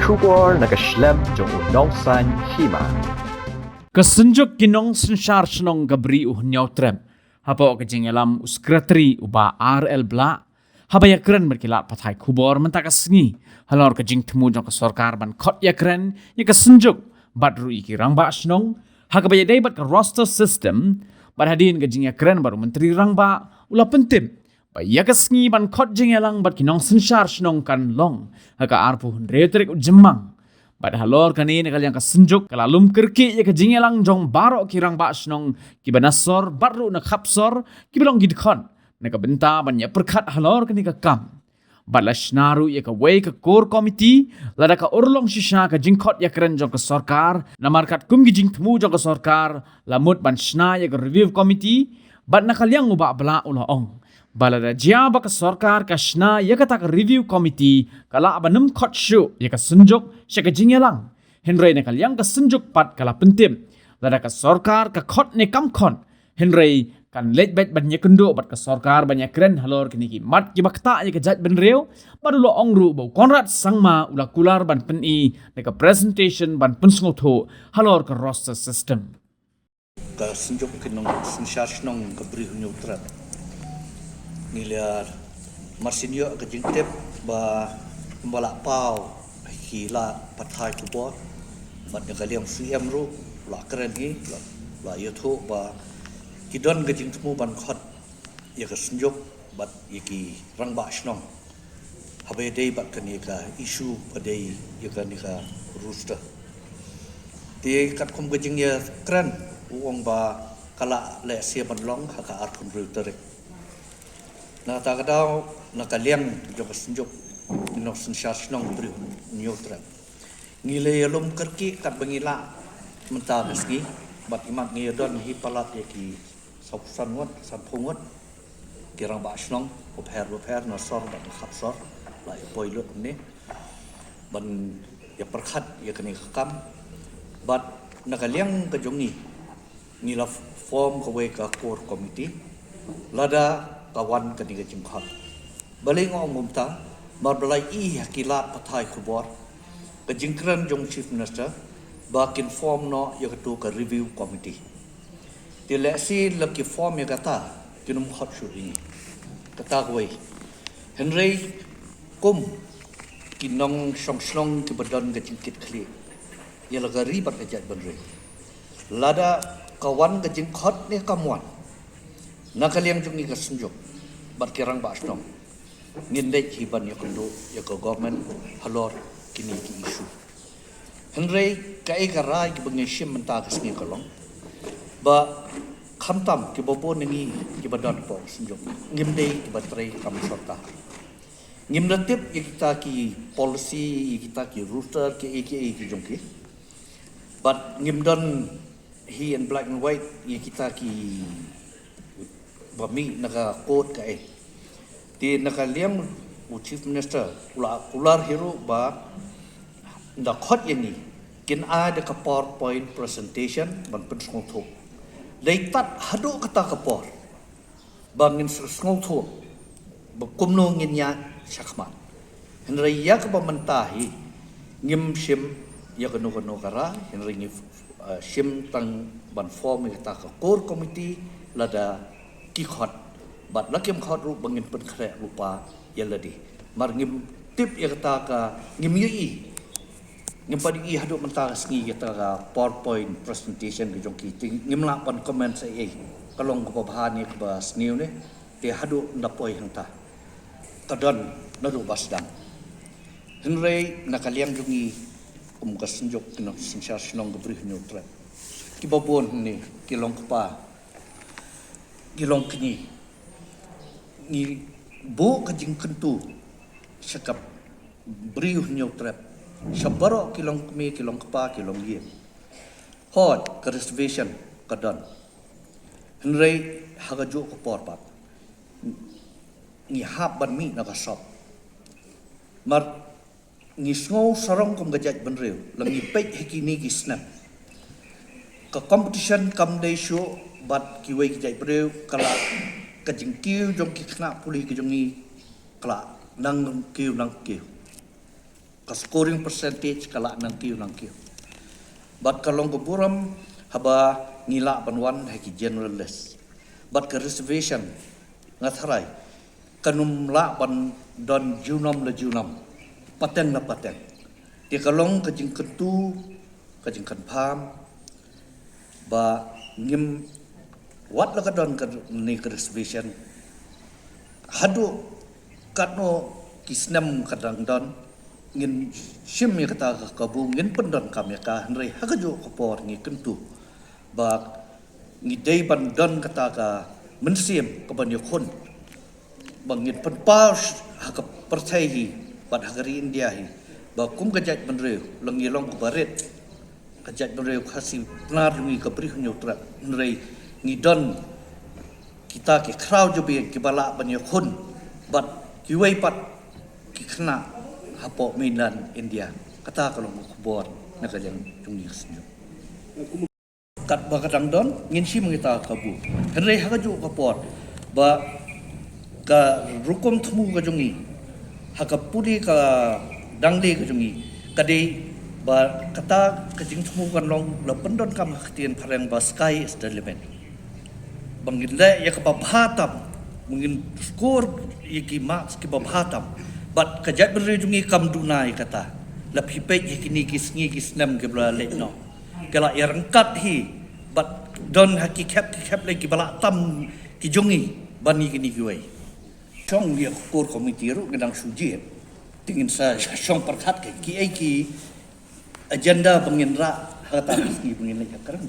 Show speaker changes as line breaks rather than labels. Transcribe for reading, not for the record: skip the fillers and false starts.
Shubor nakaslem jong unongsan hima.
Kasunjuk kinong sensyar senong gabri uhnyaw trem. Hapo kajingelam uskratri uba RL Bla. Habaya keren berkilat patai kubor mentakasngi. Halor kajing temu jong kesorkar ban kot ya keren. Ya kasunjuk badru iki rangba senong. Hakabaya day bat ka roster system. Bat hadin kajing ya keren baru menteri rangba ula pentim. Ya kasngi ban kot jingelang bat kinong sensyar senong kan long. Haka arpu hundretrik jemang. Bad halor kani nekal yang kasenjuk kalalum kerki ya kajingelang jong barok kirang ba senong kibanasor baru nak khapsor kibalong gidkon neka benta banyak perkat halor kani ka kam. Balas naru ya ka way ka core committee lada ka urlong shisha ka jingkot ya keren jong ka sorkar namarkat kum gijing temu jong ka sorkar lamut ban shna ya ka review committee bad nakaliang uba bala ulaong. Balada jiaba ka sorkar ka shna ya ka tak review committee kala abanem kot shu ya ka senjuk sya ka jingelang. Henry ne kalyang ka senjuk pat kala pentim. Lada ka sorkar ka kot ne kam kon. Henry kan let bet banyak kendo bat ka sorkar banyak keren halor kini ki mat ki bakta ya ka jat ben reu baru lo ongru bau konrad sangma ula kular ban peni ne ka presentation ban pensngotho halor ka roster system.
Ka senjuk kinong sensyasnong ka bri neutral. Niliar marsinyo ka jingtep ba balak pau hila pathai kubor bat ngaliam CM ru la keren hi la yotho ba kidon ka jingtmu ban khot ya ka senjuk bat yaki rangba snong habe dei bat kani ka issue padai ya ka ni ka rooster ti kat kum ka jing ya keren uong ba kala le sia ban long ka ar kun router na takadaw nakaliam jong senjuk no sensyasnong bri neutral ngile yalum kerki kat bangila menta meski bat imat ngedon hi palat yaki sausan wat sampung wat kirang ba snong opher na sor bat khapsor lai poilo ni ban ya perkhat ya kani kam bat nakaliam ka jongi ngila form ka we ka core committee lada kawan ketiga jengkot. Balik ngomong mumta, marbalai hakilat patai kubor, kejengkran jong chief minister, bakin form no ya ketua ke review committee. Di leksi lagi form ya kata, kinum hot shoot ini. Kata gue, Henry kum kinong song ke badan kejengkit kali, ya laga ribat kejat benre. Lada kawan kejengkot ni kamuan. Nakaliang jung ni kasenjuk bat kirang ba snong ngindai hiban ya kendo ya ka government halor kini ki isu Henry kai karai ki bangeshim menta kasni kolong ba khamtam ki bobo ni ki badan po senjuk ngimdei ki batrai kam sorta ngimdatip ya kita ki policy ya kita ki router ki ki jongki but ngimdon he in black and white ya kita ki bami naga code ka ti nakaliam chief minister ular hero ba nda khot yani kin a de ka PowerPoint presentation ban pen ngong thok dei tat hadu kata ka por ba ngin ngong thok ba kumno ngin ya shakmat henry ya ka ba mentahi ngim sim ya kanu kara henry ngi sim tang ban form ka ka core committee lada khot bat lakim khot ru bangin pen khre lupa yaladi mar ngim tip ya kata ka ngim yi ngim padi i hadu menta sngi kata ka PowerPoint presentation ke jongki ngim la pan comment sai kalong ko bahan ni ba sniu ne te hadu ndapoi hangta kadon nadu basdam henry nakaliam jungi ka senjuk kino sensyar snong gebri neutral ki babon ni kilong pa gilong kini ni bo kajing kentu sekap briuh neutral sabaro kilong kemi kilong kepa kilong ye hot ke reservation kadon henry hagaju ko porpat ni hab ban mi naga sop mar ni sngo sarong kum gajat benreu langi pek hikini ki snap ka competition kam day show bat kiwai kijai breu kala kajingkiu jong ki khna puli ki jongi kala nang kiu scoring percentage kalak nang kiu. Bat kalong keburam haba ngila banwan haki generalist. Bat ke reservation ngatharai kanum la ban don junam la junam paten na paten. Dia kalong kajing kentu kajing kan pam ba ngim wat la kadon ke ni ke reservation hadu katno kisnam kadang don ngin shim ya kata kabu ngin pendon kami ka hnrei hakajo kopor ngi kentu ba ngi dei ban don kata ka mensiem ka ban yakon bangin penpaus haka percaya hi bat hagari India hi ba kum kajat benreu lengi long baret kajat benreu khasi nar ngi kabri nyutra hnrei ngi don kita ke crowd jo bi ki bala ban yakon bat ki wei pat ki khna hapo mainland India kata kalau kubor nak yang jungi senjo kat ba kadang don ngin si mengita kabu henrei hakaju kapor ba ka rukum thmu ka jungi hakapuri ka dangli ka jungi kadai ba kata kajing thmu kan long la pendon kam haktian parang ba sky is the limit bangin le ya ka babhatam mungkin skor iki marks ki babhatam bat kajat berjungi kam dunai kata la phipet hikini kisngi kisnam ke bla le no kala ya rengkat hi bat don hakikap lagi bala tam ki jungi bani kini kiwai chong dia kor komiti ru gedang suji tingin sa chong perkhat ke ki agenda penginra hata ki penginra kerang